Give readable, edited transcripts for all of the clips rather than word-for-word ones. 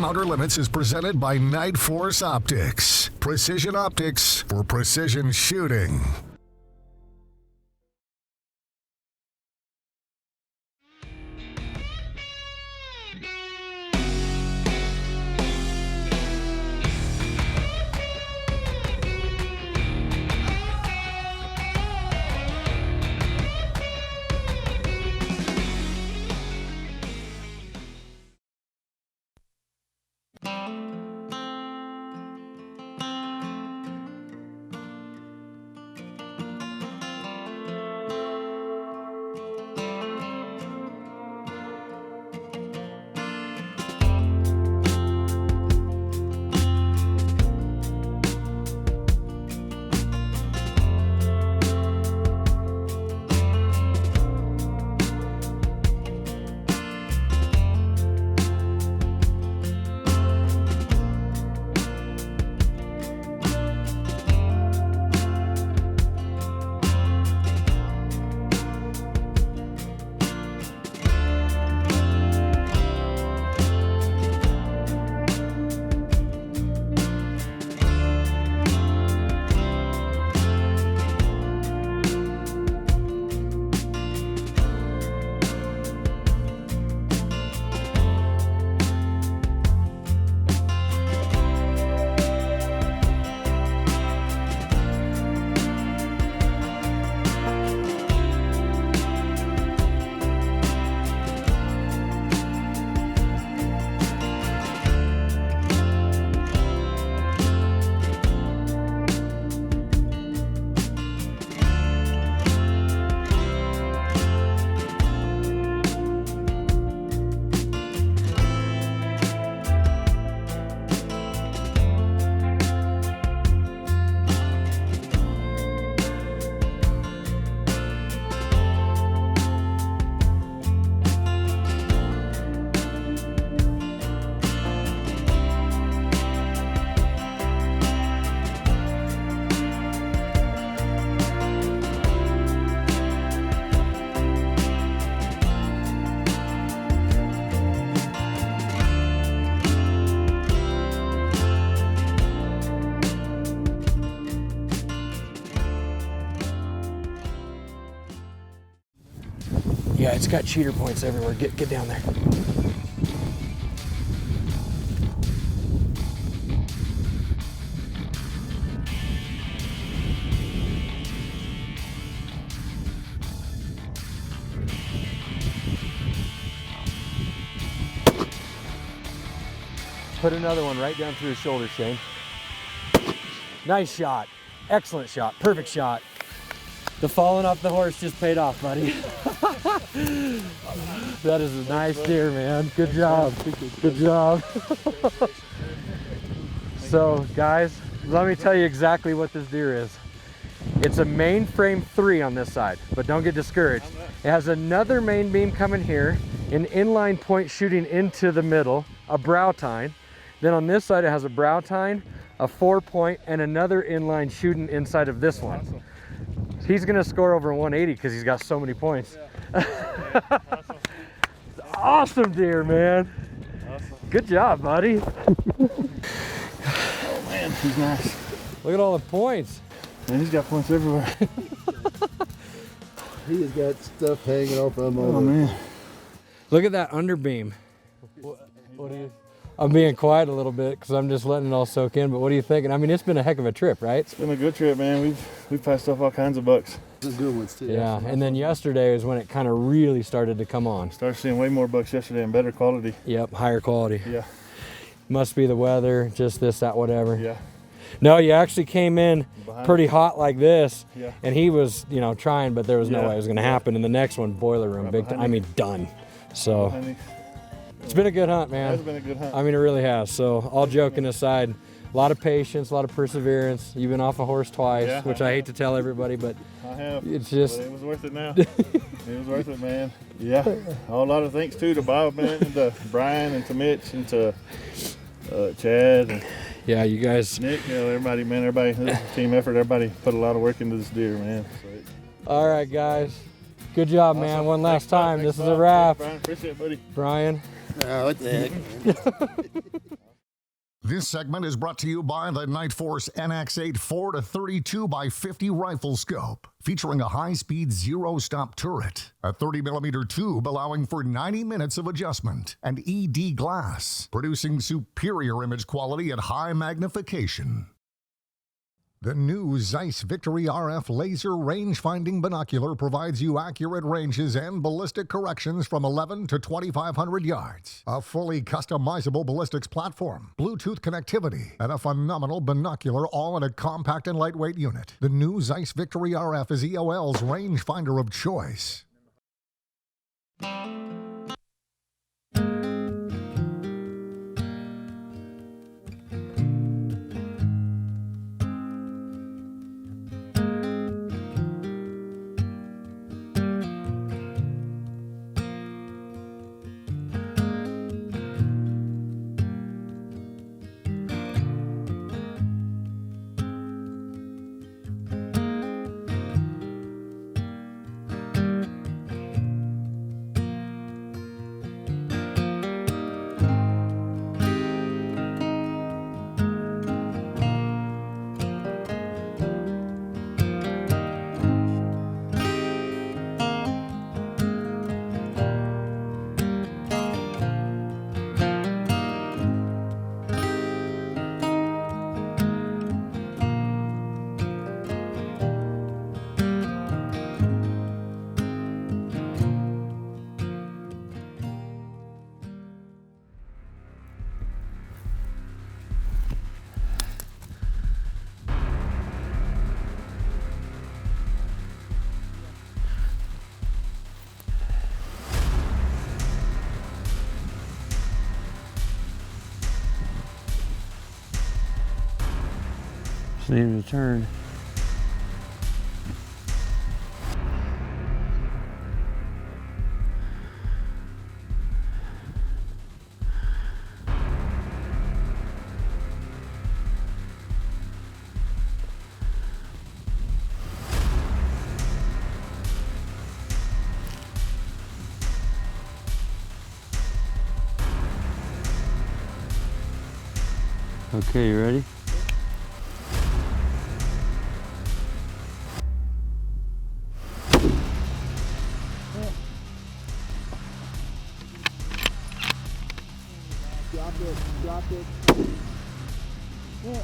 Game Outer Limits is presented by Night Force Optics. Precision optics for precision shooting. Yeah, it's got cheater points everywhere. Get down there. Put another one right down through his shoulder, Shane. Nice shot. Excellent shot. Perfect shot. The falling off the horse just paid off, buddy. That is a nice deer, man. Good job. Good job. So, guys, let me tell you exactly what this deer is. It's a main frame 3 on this side, but don't get discouraged. It has another main beam coming here, an inline point shooting into the middle, a brow tine. Then on this side, it has a brow tine, a 4-point, and another inline shooting inside of this one. Awesome. He's gonna score over 180 because he's got so many points. Yeah. Awesome. Awesome deer, man. Awesome. Good job, buddy. Oh man, he's nice. Look at all the points. Man, he's got points everywhere. He has got stuff hanging off of him. Oh man. Look at that underbeam. What do you? I'm being quiet a little bit because I'm just letting it all soak in, but what are you thinking? I mean, it's been a heck of a trip, right? It's been a good trip, man. We've passed off all kinds of bucks. Some good ones too. Yeah, and then yesterday is when it kind of really started to come on. Started seeing way more bucks yesterday and better quality. Yep, higher quality. Yeah. Must be the weather, just this, that, whatever. Yeah. No, you actually came in Behind pretty hot like this, Yeah. and he was, you know, trying, but there was no Yeah. way it was going to happen. And the next one, boiler room, Right big behind time. I me. mean, done. So Honey, it's been a good hunt, it man. has been a good hunt. I mean, it really has. So all joking aside, a lot of patience, a lot of perseverance. You've been off a horse twice, Yeah, which I I have. hate to tell everybody, but I have. it's just, But it was worth it now. It was worth it, man. Yeah. A whole lot of thanks too to Bob, man, and to Brian, and to Mitch, and to Chad, and yeah, you guys. Nick. You know, everybody, man. Everybody, this is a team effort. Everybody put a lot of work into this deer, man. So, All right, guys. Good job, man. awesome. One last Thanks, Bob. time. Thanks, This is a Bob. wrap. Thanks, Brian. Appreciate it, buddy. Brian, Oh, what the heck? This segment is brought to you by the Night Force NX8 4 to 32 by 50 rifle scope, featuring a high-speed zero-stop turret, a 30mm tube allowing for 90 minutes of adjustment, and ED glass, producing superior image quality at high magnification. The new Zeiss Victory RF laser range-finding binocular provides you accurate ranges and ballistic corrections from 11 to 2,500 yards. A fully customizable ballistics platform, Bluetooth connectivity, and a phenomenal binocular all in a compact and lightweight unit. The new Zeiss Victory RF is EOL's rangefinder of choice. Just needed to turn. Okay, you ready? Drop it. Yeah.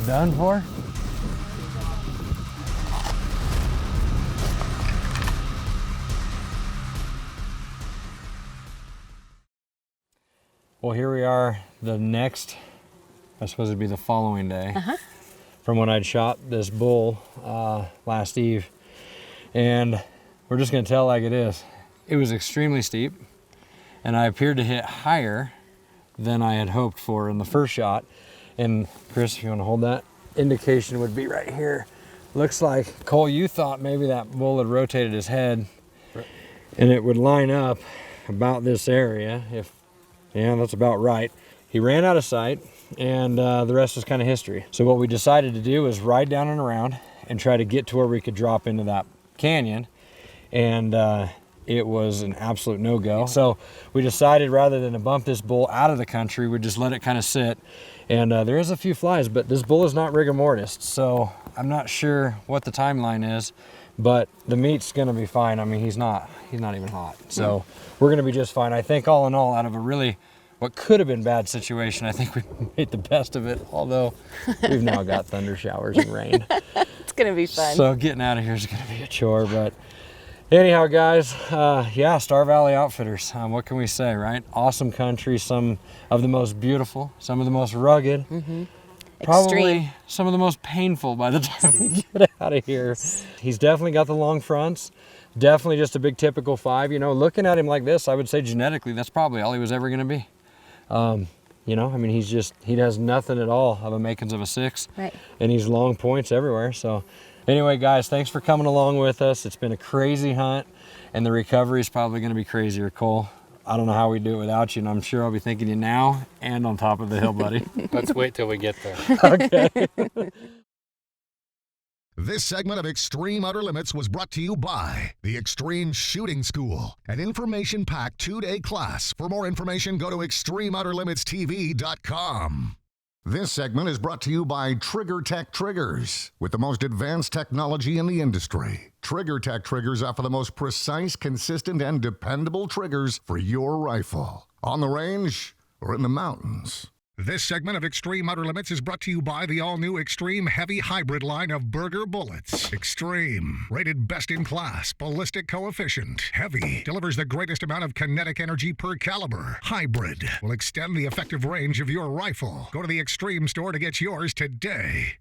Done for? Well, here we are the next, I suppose it'd be the following day from when I'd shot this bull last eve. And we're just gonna tell like it is. It was extremely steep and I appeared to hit higher than I had hoped for in the first shot. And Chris, if you wanna hold that, indication would be right here. Looks like, Cole, you thought maybe that bull had rotated his head and it would line up about this area. Yeah, that's about right. He ran out of sight and the rest is kind of history. So what we decided to do was ride down and around and try to get to where we could drop into that canyon, and it was an absolute no-go. So we decided rather than to bump this bull out of the country, we'd just let it kind of sit. And there is a few flies, but this bull is not rigor mortis, so I'm not sure what the timeline is, but the meat's gonna be fine. I mean, he's not even hot. So we're gonna be just fine. I think all in all, out of a really, what could have been bad situation, I think we made the best of it, although we've now got thunder showers and rain. It's gonna be fun. So getting out of here is gonna be a chore, but anyhow, guys, yeah, StarValley Outfitters. What can we say, right? Awesome country, some of the most beautiful, some of the most rugged, probably Extreme. some of the most painful by the time we get out of here. He's definitely got the long fronts, definitely just a big typical 5. You know, looking at him like this, I would say genetically, that's probably all he was ever gonna be. You know, I mean, he has nothing at all of a makings of a 6. Right. And he's long points everywhere. So anyway, guys, thanks for coming along with us. It's been a crazy hunt and the recovery is probably going to be crazier, Cole. I don't know how we do it without you, and I'm sure I'll be thanking you now and on top of the hill, buddy. Let's wait till we get there. Okay. This segment of Extreme Outer Limits was brought to you by the Extreme Shooting School, an information-packed 2-day class. For more information, go to extremeouterlimitstv.com. This segment is brought to you by Trigger Tech Triggers. With the most advanced technology in the industry, Trigger Tech Triggers offer the most precise, consistent, and dependable triggers for your rifle, on the range or in the mountains. This segment of Extreme Outer Limits is brought to you by the all-new Extreme Heavy Hybrid line of Berger bullets. Extreme, rated best in class, ballistic coefficient. Heavy, delivers the greatest amount of kinetic energy per caliber. Hybrid, will extend the effective range of your rifle. Go to the Extreme store to get yours today.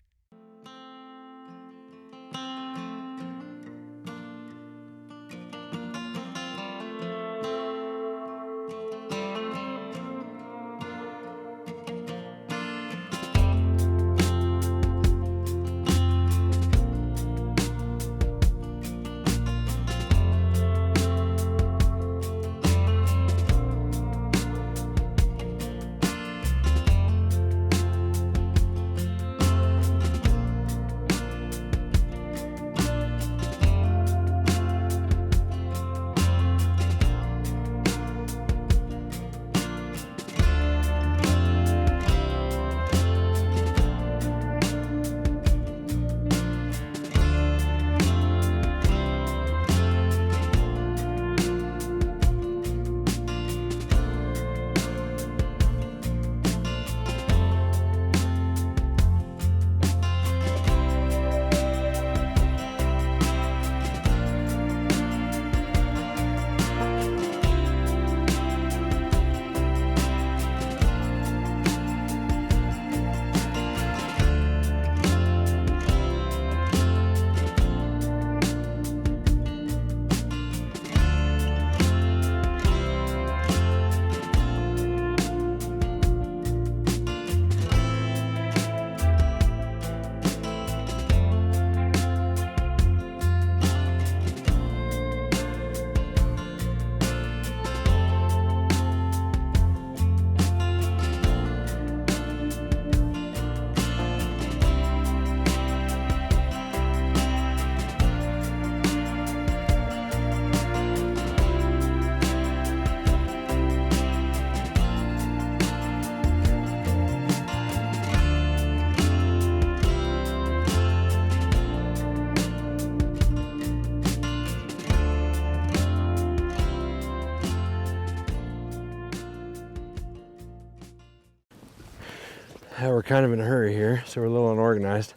We're kind of in a hurry here, so we're a little unorganized.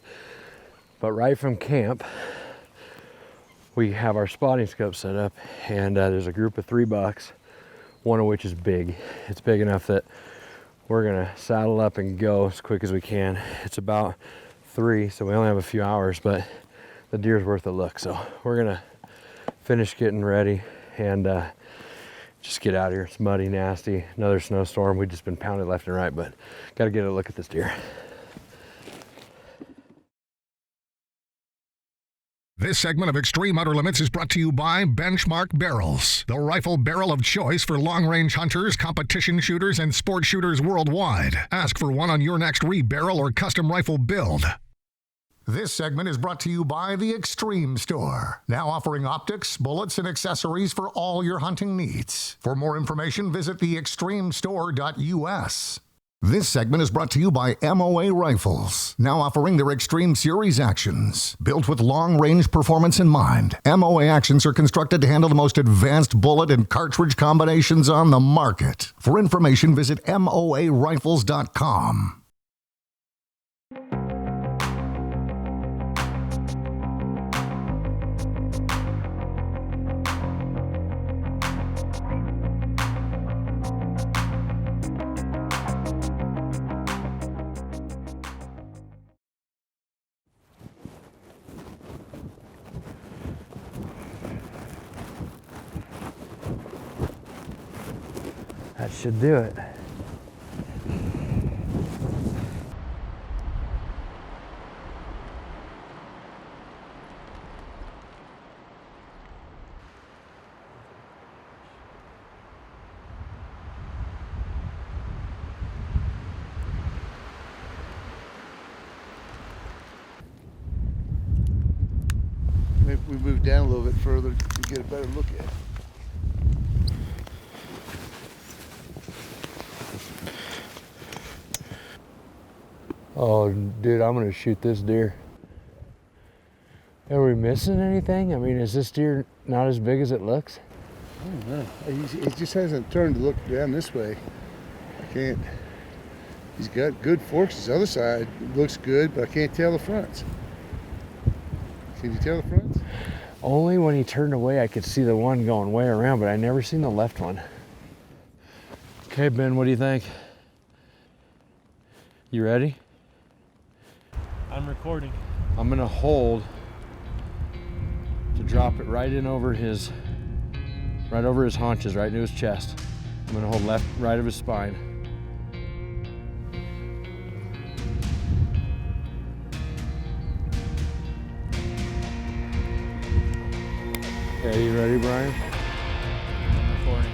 But right from camp, we have our spotting scope set up, and there's a group of 3 bucks, one of which is big. It's big enough that we're gonna saddle up and go as quick as we can. It's about 3, so we only have a few hours, but the deer's worth a look. So we're gonna finish getting ready and just get out of here. It's muddy, nasty, another snowstorm. We've just been pounded left and right, but gotta get a look at this deer. This segment of Extreme Outer Limits is brought to you by Benchmark Barrels, the rifle barrel of choice for long-range hunters, competition shooters, and sport shooters worldwide. Ask for one on your next rebarrel or custom rifle build. This segment is brought to you by the Extreme Store, now offering optics, bullets, and accessories for all your hunting needs. For more information, visit theextremestore.us. This segment is brought to you by MOA Rifles, now offering their Extreme Series actions. Built with long-range performance in mind, MOA actions are constructed to handle the most advanced bullet and cartridge combinations on the market. For information, visit moarifles.com. That should do it. maybe we move down a little bit further to get a better look at it. Oh, dude, I'm gonna shoot this deer. Are we missing anything? I mean, is this deer not as big as it looks? I don't know. He just hasn't turned to look down this way. I can't. He's got good forks. His other side looks good, but I can't tell the fronts. Can you tell the fronts? Only when he turned away, I could see the one going way around, but I never seen the left one. Okay, Ben, what do you think? You ready? I'm recording. I'm gonna hold to drop it right over his haunches, right into his chest. I'm gonna hold right of his spine. Okay, you ready, Brian? I'm recording.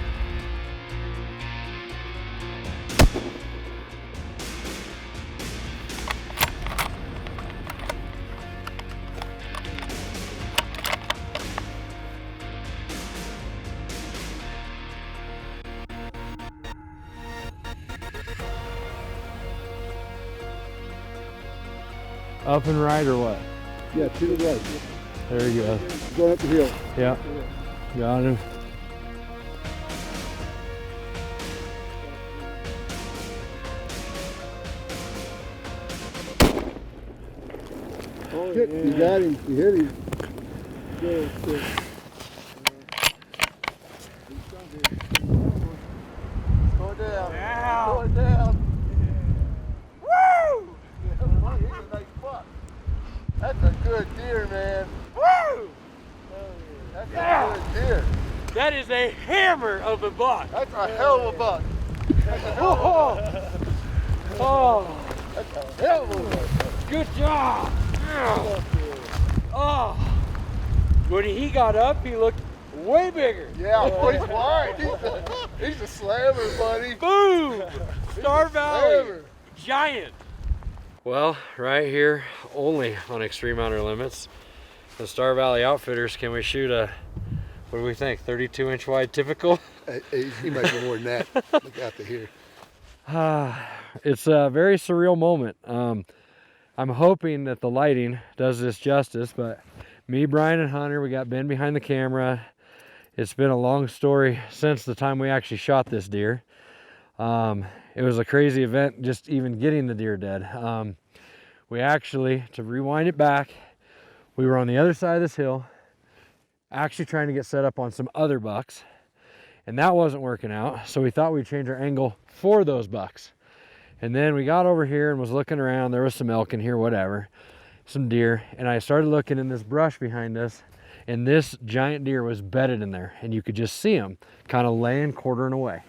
Up and right or what? Yeah, to the right. There you go. Going up the hill. Yeah, got him. Oh, yeah. You got him. You hit him. Good, good. Go down. Go down. Woo! He's a nice buck. That's a good deer, man. Woo! That's a good deer. That is a hammer of a buck. That's a hell of a buck. That's a hell of a buck. Oh, That's a hell of a buck. good job. Oh, when he got up, he looked way bigger. Yeah, well, he's wide. He's a slammer, buddy. Boom! Star Valley Slammer. giant. Well, right here, only on Extreme Outer Limits, the StarValley Outfitters, can we shoot a, what do we think, 32-inch wide typical? He might be more than that. Look out to here. It's a very surreal moment. I'm hoping that the lighting does this justice, but me, Brian, and Hunter, we got Ben behind the camera. It's been a long story since the time we actually shot this deer. It was a crazy event just even getting the deer dead. We actually, to rewind it back, we were on the other side of this hill, actually trying to get set up on some other bucks, and that wasn't working out. So we thought we'd change our angle for those bucks. And then we got over here and was looking around. There was some elk in here, whatever, some deer. And I started looking in this brush behind us, and this giant deer was bedded in there, and you could just see him kind of laying, quartering away.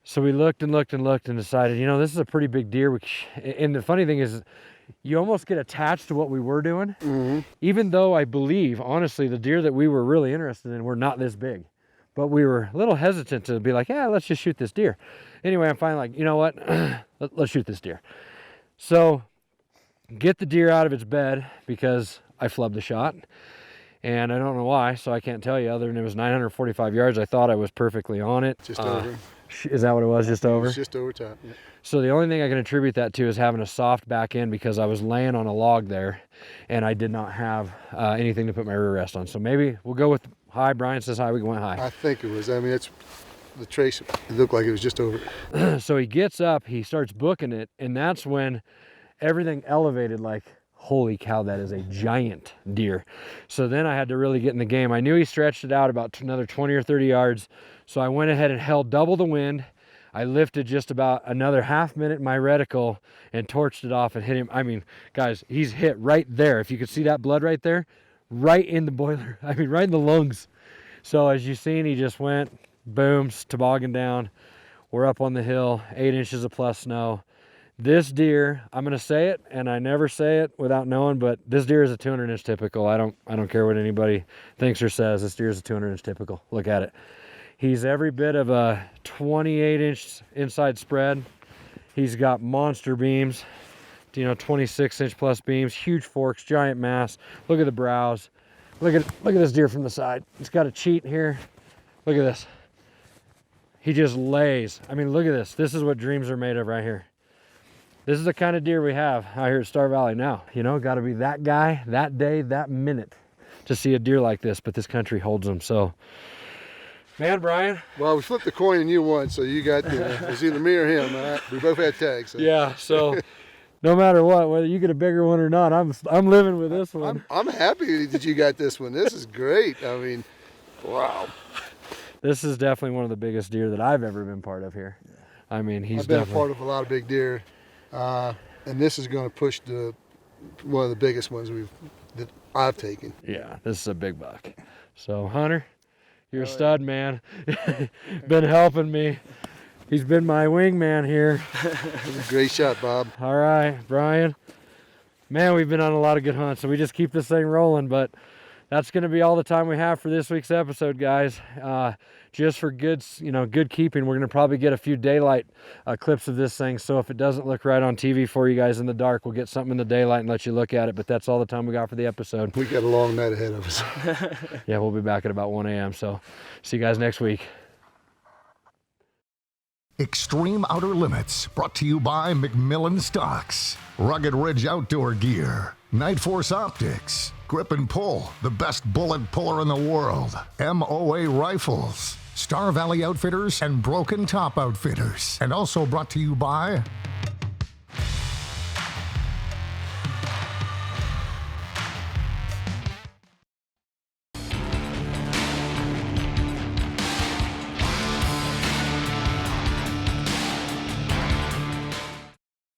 So we looked and looked and looked and decided, you know, this is a pretty big deer. And the funny thing is, you almost get attached to what we were doing, even though I believe, honestly, the deer that we were really interested in were not this big. But we were a little hesitant to be like, yeah, let's just shoot this deer. Anyway, I'm finally like, you know what? Let's shoot this deer. So get the deer out of its bed because I flubbed the shot. And I don't know why, so I can't tell you, other than it was 945 yards. I thought I was perfectly on it. Just over. Is that what it was, just over? It's just over top. Yeah. So the only thing I can attribute that to is having a soft back end, because I was laying on a log there and I did not have anything to put my rear rest on. So maybe we'll go with high. Brian says high, we went high. I think it was. I mean, it's the trace. It looked like it was just over. So he gets up, he starts booking it, and that's when everything elevated like, holy cow, that is a giant deer. So then I had to really get in the game. I knew he stretched it out about another 20 or 30 yards. So I went ahead and held double the wind. I lifted just about another half minute in my reticle and torched it off and hit him. I mean, guys, he's hit right there. If you could see that blood right there, right in the boiler. I mean, right in the lungs. So as you've seen, he just went, boom, toboggan down. We're up on the hill, 8 inches of plus snow. This deer, I'm gonna say it, and I never say it without knowing, but this deer is a 200-inch typical. I don't care what anybody thinks or says. This deer is a 200-inch typical. Look at it. He's every bit of a 28-inch inside spread. He's got monster beams, you know, 26-inch plus beams, huge forks, giant mass. Look at the brows. Look at this deer from the side. It's got a cheat here. Look at this. He just lays. I mean, look at this. This is what dreams are made of right here. This is the kind of deer we have out here at Star Valley now. You know, got to be that guy, that day, that minute to see a deer like this, but this country holds them. So, man, Brian. Well, we flipped the coin and you won, so you got, it was either me or him. All right? We both had tags. So. Yeah, so no matter what, whether you get a bigger one or not, I'm living with this one. I'm happy that you got this one. This is great. I mean, wow. This is definitely one of the biggest deer that I've ever been part of here. I mean, he's I've been a definitely part of a lot of big deer, and this is going to push one of the biggest ones that I've taken. Yeah, this is a big buck. So, Hunter, you're a stud, man. Been helping me. He's been my wingman here. Great shot, Bob. All right, Brian. Man, we've been on a lot of good hunts, so we just keep this thing rolling, but that's going to be all the time we have for this week's episode, guys. Just for good keeping, we're going to probably get a few daylight clips of this thing. So if it doesn't look right on TV for you guys in the dark, we'll get something in the daylight and let you look at it. But that's all the time we got for the episode. We got a long night ahead of us. Yeah, we'll be back at about 1 a.m. So see you guys next week. Extreme Outer Limits, brought to you by McMillan Stocks, Rugged Ridge Outdoor Gear, Night Force Optics, Grip and Pull, the best bullet puller in the world, MOA Rifles, Star Valley Outfitters, and Broken Top Outfitters. And also brought to you by